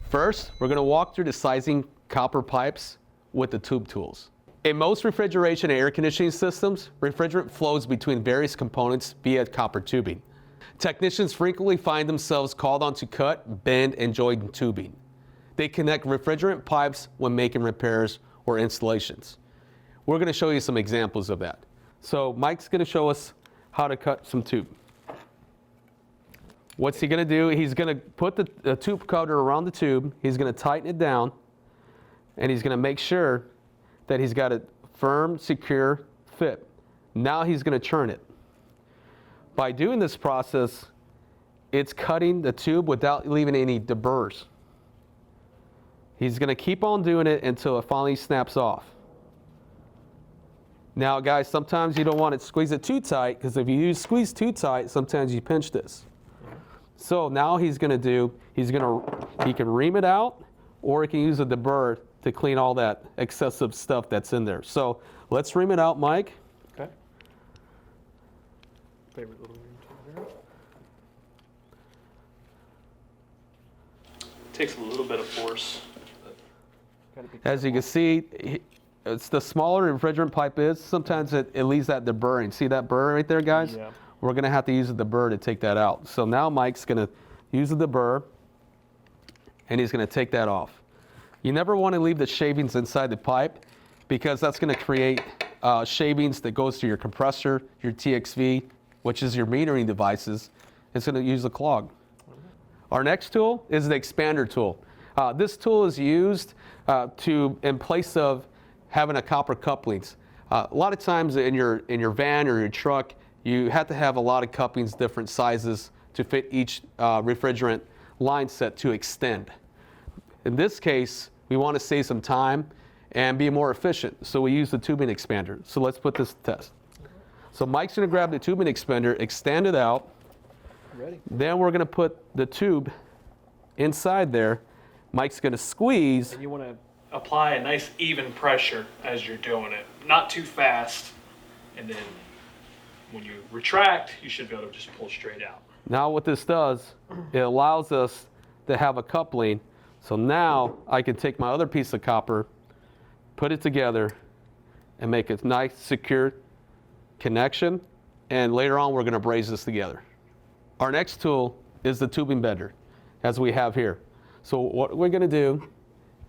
First, we're going to walk through the sizing copper pipes with the tube tools. In most refrigeration and air conditioning systems, refrigerant flows between various components via copper tubing. Technicians frequently find themselves called on to cut, bend, and join tubing. They connect refrigerant pipes when making repairs or installations. We're going to show you some examples of that. So Mike's going to show us how to cut some tube. What's he going to do? He's going to put the tube cutter around the tube. He's going to tighten it down, and he's going to make sure that he's got a firm, secure fit. Now he's going to turn it. By doing this process, it's cutting the tube without leaving any debris. He's going to keep on doing it until it finally snaps off. Now, guys, sometimes you don't want to squeeze it too tight, because if you squeeze too tight, sometimes you pinch this. So now he's going to do, he can ream it out, or he can use a deburr to clean all that excessive stuff that's in there. So let's ream it out, Mike. Okay. Favorite little ream tool there. Takes a little bit of force. As you can see, it's the smaller refrigerant pipe is, sometimes it leaves that deburring. See that burr right there, guys? Yeah. We're going to have to use the deburr to take that out. So now Mike's going to use the deburr, and he's going to take that off. You never want to leave the shavings inside the pipe, because that's going to create shavings that goes to your compressor, your TXV, which is your metering devices. It's going to use a clog. Our next tool is the expander tool. This tool is used in place of having a copper couplings. A lot of times in your van or your truck, you have to have a lot of couplings, different sizes, to fit each refrigerant line set to extend. In this case, we want to save some time and be more efficient, so we use the tubing expander. So let's put this to test. So Mike's going to grab the tubing expander, extend it out. Ready. Then we're going to put the tube inside there. Mike's going to squeeze. And you want to apply a nice even pressure as you're doing it, not too fast, and then when you retract, you should be able to just pull straight out. Now what this does, it allows us to have a coupling. So now I can take my other piece of copper, put it together, and make a nice, secure connection. And later on, we're going to braze this together. Our next tool is the tubing bender, as we have here. So what we're going to do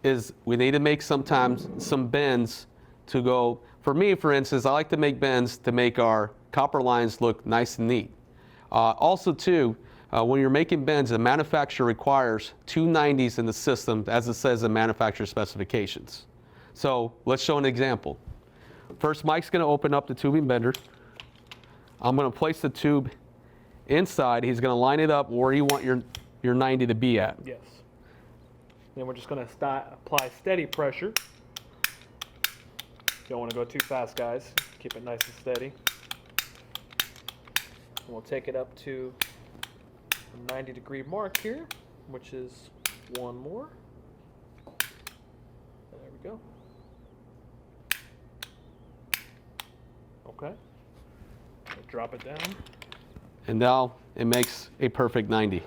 is we need to make sometimes some bends to go. For me, for instance, I like to make bends to make our copper lines look nice and neat. Also, too, when you're making bends, the manufacturer requires 290s in the system, as it says in manufacturer specifications. So let's show an example. First, Mike's going to open up the tubing bender. I'm going to place the tube inside. He's going to line it up where you want your 90 to be at. Yes. Then we're just going to apply steady pressure. Don't want to go too fast, guys. Keep it nice and steady. And we'll take it up to the 90-degree mark here, which is one more. There we go. Okay. We'll drop it down. And now it makes a perfect 90.